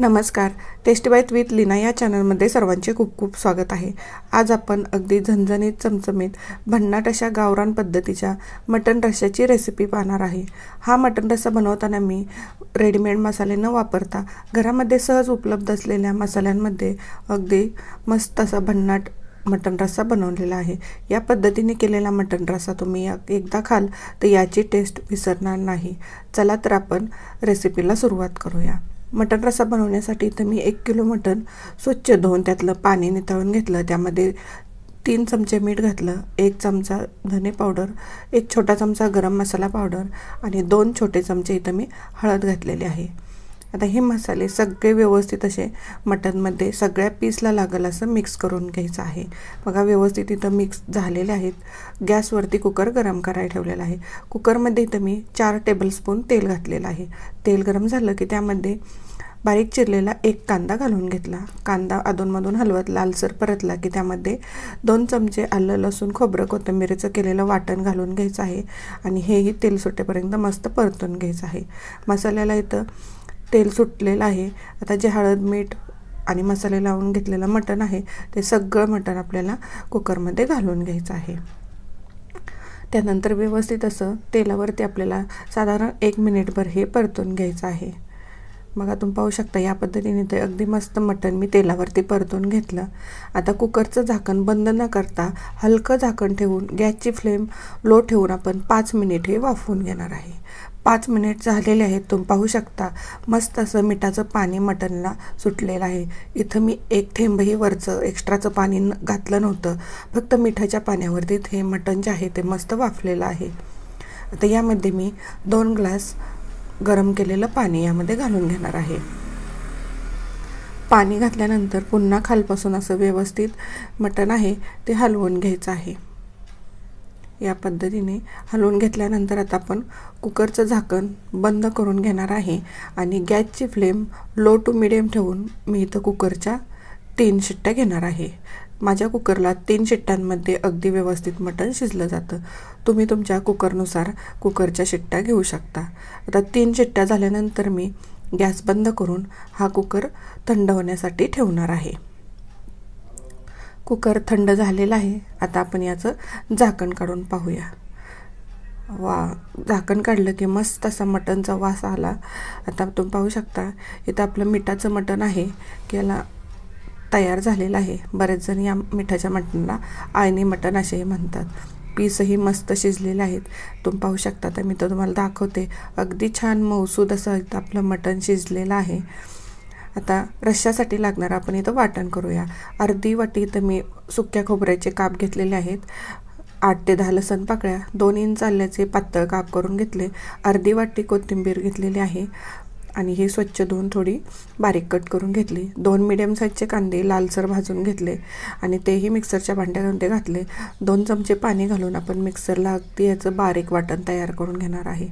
नमस्कार. Tasty bite with Leena या चॅनलमध्ये सर्वांचे खूप खूप स्वागत आहे. आज आपण अगदी झणझणीत चमचमीत भन्नाट अशा गावरान पद्धतीच्या मटण रश्श्याची रेसिपी पाहणार आहे. हा मटण रस्सा बनवताना मी रेडीमेड मसाले न वापरता घरामध्ये सहज उपलब्ध असलेल्या मसाल्यांमध्ये अगदी मस्त असा भन्नाट मटण रस्सा बनवलेला आहे. या पद्धतीने केलेला मटण रस्सा तुम्ही एकदा खाल तर याची टेस्ट विसरणार नाही. चला तर आपण रेसिपीला सुरुवात करूया. मटण रस्सा बनवण्यासाठी इथं मी 1 किलो मटण स्वच्छ धुवून त्यातलं पाणी निथळून घेतलं. त्यामध्ये 3 चमचे मीठ घातलं, 1 चमचा धने पावडर, 1 छोटा चमचा गरम मसाला पावडर आणि 2 छोटे चमचे इथं मी हळद घातलेली आहे. आता हे मसाले सगळे व्यवस्थित असे मटणमध्ये सगळ्या पीसला लागल असं मिक्स करून घ्यायचं आहे. बघा व्यवस्थित इथं मिक्स झालेले आहेत. गॅसवरती कुकर गरम करायला ठेवलेला आहे. कुकरमध्ये इथं मी 4 टेबलस्पून तेल घातलेलं आहे. तेल गरम झालं की त्यामध्ये बारीक चिरलेला 1 कांदा घालून घेतला. कांदा अधूनमधून हलवत लालसर परतला की त्यामध्ये 2 चमचे आलं लसूण खोबरं कोथिंबीरीचं केलेलं वाटण घालून घ्यायचं आहे आणि हेही तेल सुटेपर्यंत मस्त परतून घ्यायचं आहे. मसाल्याला इथं तेल सुटलेलं आहे. आता जे हळद मीठ आणि मसाले लावून घेतलेलं मटण आहे ते सगळं मटण आपल्याला कुकरमध्ये घालून घ्यायचं आहे. त्यानंतर व्यवस्थित असं तेलावरती आपल्याला साधारण 1 मिनिटभर हे परतून घ्यायचं आहे. बघा तुम्ही पाहू शकता या पद्धतीने ते अगदी मस्त मटण मी तेलावरती परतून घेतलं. आता कुकरचं झाकण बंद न करता हलकं झाकण ठेवून गॅसची फ्लेम लो ठेवून आपण 5 मिनिट हे वाफवून घेणार आहे. 5 मिनिट झालेले आहेत. तुम्ही पाहू शकता मस्त असं मिठाचं पाणी मटणला सुटलेलं आहे. इथं मी 1 थेंबही वरचं एक्स्ट्राचं पाणी घातलं नव्हतं. फक्त मिठाच्या पाण्यावरती हे मटण जे आहे ते मस्त वाफलेलं आहे. आता यामध्ये मी 2 ग्लास गरम केलेलं पाणी यामध्ये घालून घेणार आहे. पाणी घातल्यानंतर पुन्हा खालपासून असं व्यवस्थित मटण आहे ते हलवून घ्यायचं आहे. या पद्धतीने हलवून घेतल्यानंतर आता आपण कुकरचं झाकण बंद करून घेणार आहे आणि गॅसची फ्लेम लो टू मिडियम ठेवून मी इथं कुकरच्या 3 शिट्ट्या घेणार आहे. माझ्या कुकरला 3 शिट्ट्यांमध्ये अगदी व्यवस्थित मटण शिजलं जातं. तुम्ही तुमच्या कुकरनुसार कुकरच्या शिट्ट्या घेऊ शकता. आता 3 शिट्ट्या झाल्यानंतर मी गॅस बंद करून हा कुकर थंड होण्यासाठी ठेवणार आहे. कुकर थंड झालेला आहे. आता आपण याचं झाकण काढून पाहूया. झाकण काढलं की मस्त असा मटणचा वास आला. आता तुम्ही पाहू शकता इथं आपलं मिठाचं मटण आहे की याला तयार झालेलं आहे. बरेच जण या मिठाच्या मटणाला आळणी मटण असेही म्हणतात. पीसही मस्त शिजलेले आहेत. तुम्ही पाहू शकता. तर मी तर तुम्हाला दाखवते. अगदी छान मऊसूद असं इथं आपलं मटण शिजलेलं आहे. आता रश्श्यासाठी लागणार आपण इथं वाटण करूया. अर्धी वाटी इथं मी सुक्या खोबऱ्याचे काप घेतलेले आहेत. 8 ते 10 लसूण पाकळ्या, 2 इंच आल्याचे पातळ काप करून घेतले. अर्धी वाटी कोथिंबीर घेतलेली आहे आणि हे स्वच्छ धुवून थोडी बारीक कट करून घेतली. 2 मीडियम साईजचे कांदे लालसर भाजून घेतले आणि तेही मिक्सरच्या भांड्यामध्ये घातले. 2 चमचे पाणी घालून आपण मिक्सरला अगदी याचं बारीक वाटण तयार करून घेणार आहे.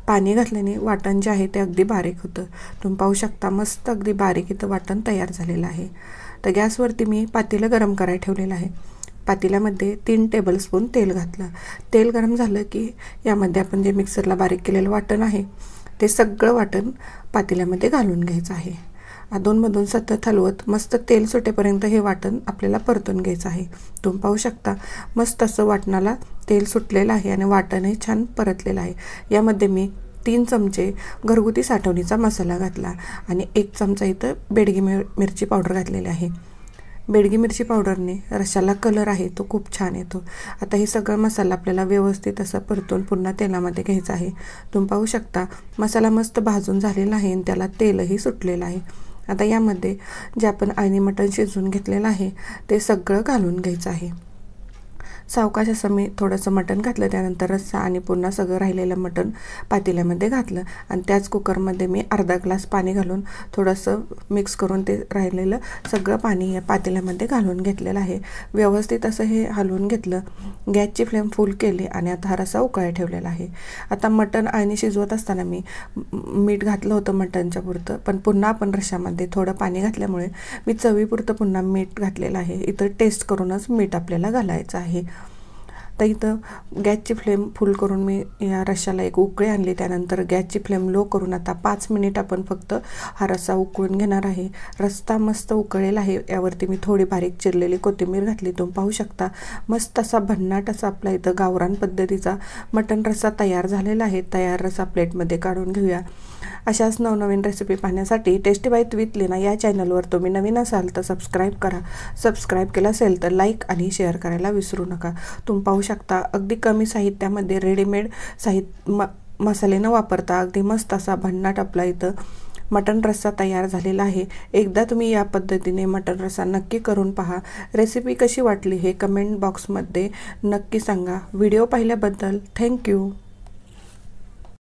पाणी घातल्याने वाटण जे आहे ते अगदी बारीक होतं. तुम्ही पाहू शकता मस्त अगदी बारीक इथं वाटण तयार झालेलं आहे. तर गॅसवरती मी पातेलं गरम करायला ठेवलेलं आहे. पातेल्यामध्ये 3 टेबलस्पून तेल घातलं. तेल गरम झालं की यामध्ये आपण जे मिक्सरला बारीक केलेलं वाटण आहे ते सगळं वाटण पातेल्यामध्ये घालून घ्यायचं आहे. अधूनमधून सतत हलवत मस्त तेल सुटेपर्यंत हे वाटण आपल्याला परतून घ्यायचं आहे. तुम्ही पाहू शकता मस्त असं वाटणाला तेल सुटलेलं आहे आणि वाटणही छान परतलेलं आहे. यामध्ये मी 3 चमचे घरगुती साठवणीचा मसाला घातला आणि 1 चमचा इथं बेडगी मिरची पावडर घातलेली आहे. बेडगी मिरची पावडरने रश्श्याला कलर आहे तो खूप छान येतो. आता हे सगळं मसाला आपल्याला व्यवस्थित असं परतून पुन्हा तेलामध्ये घ्यायचं आहे. तुम्ही पाहू शकता मसाला मस्त भाजून झालेला आहे आणि त्याला तेलही सुटलेलं आहे. आता यामध्ये जे आपण आळणी मटण शिजवून घेतलेलं आहे ते सगळं घालून घ्यायचं आहे. सावकाश असं मी थोडंसं मटण घातलं. त्यानंतर रस्सा आणि पुन्हा सगळं राहिलेलं मटण पातेल्यामध्ये घातलं आणि त्याच कुकरमध्ये मी अर्धा ग्लास पाणी घालून थोडंसं मिक्स करून ते राहिलेलं सगळं पाणी या पातेल्यामध्ये घालून घेतलेलं आहे. व्यवस्थित असं हे हलवून घेतलं. गॅसची फ्लेम फुल केली आणि आता हा रस्सा उकळायला ठेवलेला आहे. आता मटण आणि शिजवत असताना मी मीठ घातलं होतं मटणच्या पुरतं, पण पुन्हा आपण रश्श्यामध्ये थोडं पाणी घातल्यामुळे मी चवीपुरतं पुन्हा मीठ घातलेलं आहे. इथं टेस्ट करूनच मीठ आपल्याला घालायचं आहे. तर इथं गॅसची फ्लेम फुल करून मी या रश्श्याला एक उकळी आणली। त्यानंतर गॅसची फ्लेम लो करून आता 5 मिनिट आपण फक्त हा रस्सा उकळून घेणार आहे। रस्सा मस्त उकळलेला आहे। यावरती मी थोडी बारीक चिरलेली कोथिंबीर घातली। तुम्ही पाहू शकता मस्त असा भन्नाट असा आपला इथं गावरान पद्धतीचा मटण रस्सा तयार झालेला आहे। तयार रस्सा प्लेटमध्ये काढून घेऊया। अशाच नवनवीन रेसिपी पाहण्यासाठी टेस्टी बाईट विथ लीना या चॅनलवर तुम्ही नवीन असाल तर सबस्क्राईब करा। सबस्क्राईब केलं असेल तर लाईक आणि शेअर करायला विसरू नका। तुम्ही पाहू शकता अगदी कमी साहित्यामध्ये रेडीमेड मसाले न वापरता अगदी मस्त असा भन्नाट आपला इथं मटण रस्सा तयार झालेला आहे। एकदा तुम्ही या पद्धतीने मटण रस्सा नक्की करून पहा। रेसिपी कशी वाटली हे कमेंट बॉक्समध्ये नक्की सांगा। व्हिडिओ पाहिल्याबद्दल थँक्यू।